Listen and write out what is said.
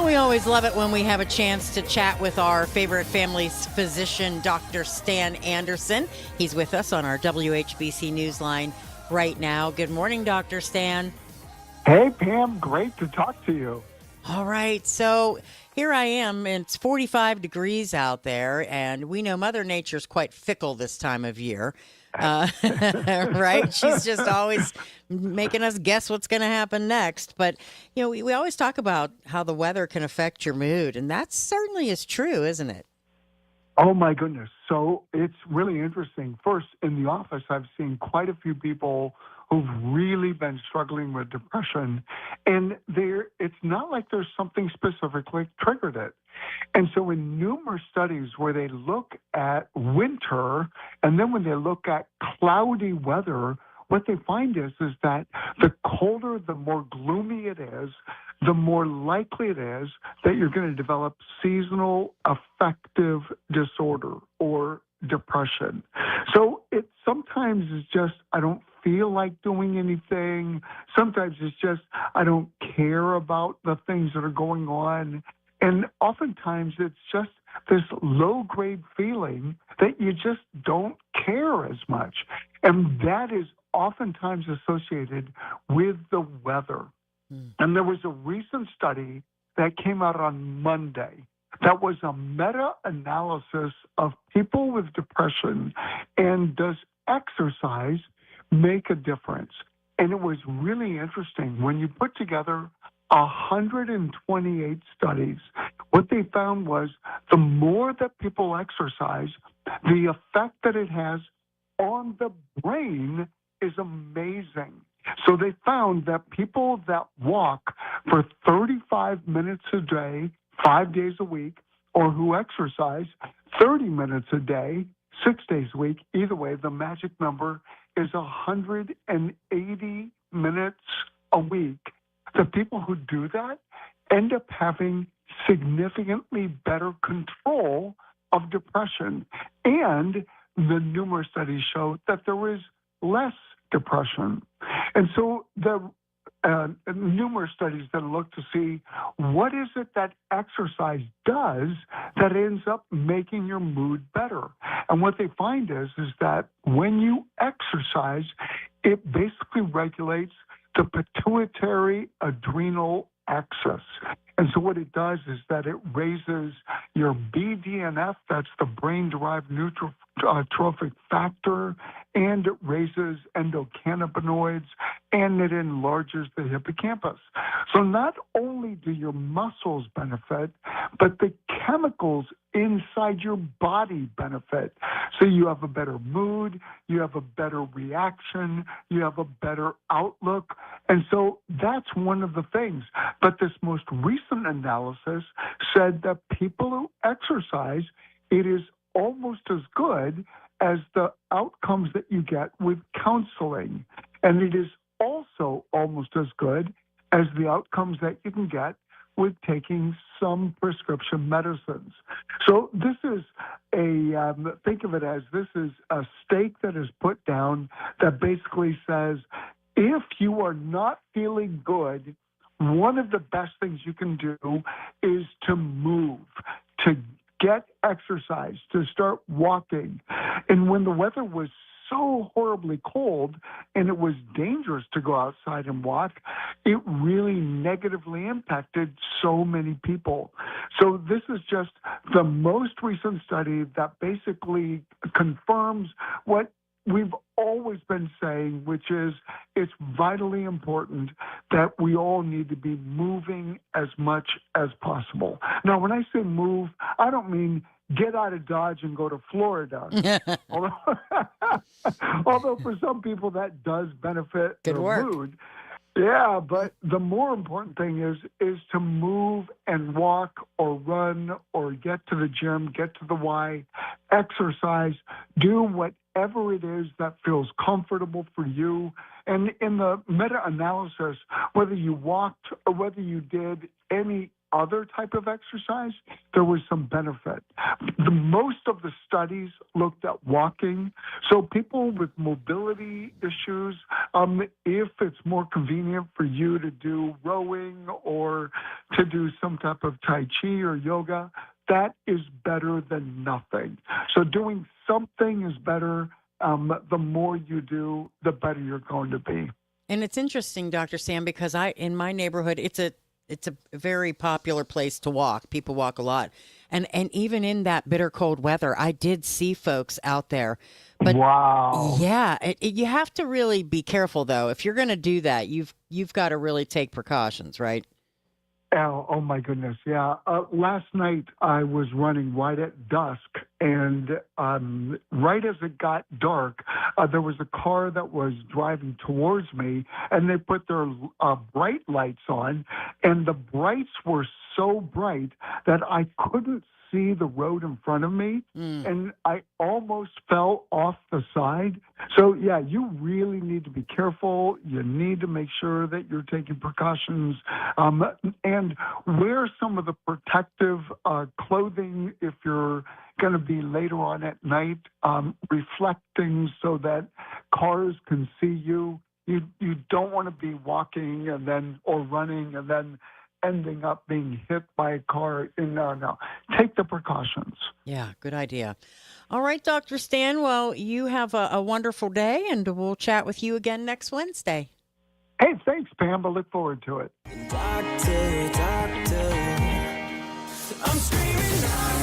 We always love it when we have a chance to chat with our favorite family's physician, Dr. Stan Anderson. He's with us on our WHBC Newsline right now. Good morning, Dr. Stan. Hey, Pam. Great to talk to you. All right. So here I am. It's 45 degrees out there, and we know Mother Nature's quite fickle this time of year. Right? She's just always making us guess what's going to happen next. But, we always talk about how the weather can affect your mood, and that certainly is true, isn't it? Oh, my goodness. So it's really interesting. First, in the office, I've seen quite a few people who've really been struggling with depression. And it's not like there's something specifically triggered it. And so in numerous studies where they look at winter and then when they look at cloudy weather, what they find is that the colder, the more gloomy it is, the more likely it is that you're going to develop seasonal affective disorder or depression. So it sometimes is just, I don't feel like doing anything. Sometimes it's just, I don't care about the things that are going on. And oftentimes it's just this low-grade feeling that you just don't care as much. And that is oftentimes associated with the weather. And there was a recent study that came out on Monday that was a meta-analysis of people with depression and does exercise make a difference. And it was really interesting. When you put together 128 studies, what they found was the more that people exercise, the effect that it has on the brain is amazing. So they found that people that walk for 35 minutes a day, 5 days a week, or who exercise 30 minutes a day, 6 days a week, either way, the magic number is 180 minutes a week. The people who do that end up having significantly better control of depression. And the numerous studies show that there is less depression. And so the numerous studies that look to see what is it that exercise does that ends up making your mood better. And what they find is that when you exercise, it basically regulates the pituitary adrenal axis. And so what it does is that it raises your BDNF, that's the brain-derived neurotrophic factor, and it raises endocannabinoids, and it enlarges the hippocampus. So not only do your muscles benefit, but the chemicals inside your body benefit. So you have a better mood, you have a better reaction, you have a better outlook. And so that's one of the things. But this most recent analysis said that people who exercise, it is almost as good as the outcomes that you get with counseling. And it is also almost as good as the outcomes that you can get with taking some prescription medicines. So this is think of it as this is a stake that is put down that basically says, if you are not feeling good, one of the best things you can do is to move, to get exercise, to start walking. And when the weather was so horribly cold and it was dangerous to go outside and walk, it really negatively impacted so many people. So this is just the most recent study that basically confirms what we've always been saying, which is it's vitally important that we all need to be moving as much as possible. Now, when I say move, I don't mean get out of Dodge and go to Florida. Although for some people that does benefit their mood. Yeah, but the more important thing is to move and walk or run or get to the gym, get to the Y, exercise, do whatever it is that feels comfortable for you. And in the meta-analysis, whether you walked or whether you did any other type of exercise, there was some benefit. The most of the studies looked at walking. So people with mobility issues, if it's more convenient for you to do rowing or to do some type of Tai Chi or yoga, that is better than nothing. So doing something is better. The more you do, the better you're going to be. And it's interesting, Dr. Sam, because in my neighborhood, it's a very popular place to walk. People walk a lot. And even in that bitter cold weather, I did see folks out there. But wow. yeah, you have to really be careful though. If you're going to do that, you've got to really take precautions, right? Oh my goodness. Yeah. Last night I was running right at dusk, and right as it got dark, there was a car that was driving towards me, and they put their bright lights on, and the brights were so bright that I couldn't see the road in front of me, and I almost fell off the side. So, yeah, you really need to be careful. You need to make sure that you're taking precautions and wear some of the protective clothing if you're going to be later on at night, reflecting so that cars can see you. You don't want to be walking or running and then ending up being hit by a car. No. Take the precautions. Yeah, good idea. All right, Dr. Stan. Well, you have a wonderful day, and we'll chat with you again next Wednesday. Hey, thanks, Pam. I look forward to it. Doctor, I'm screaming out.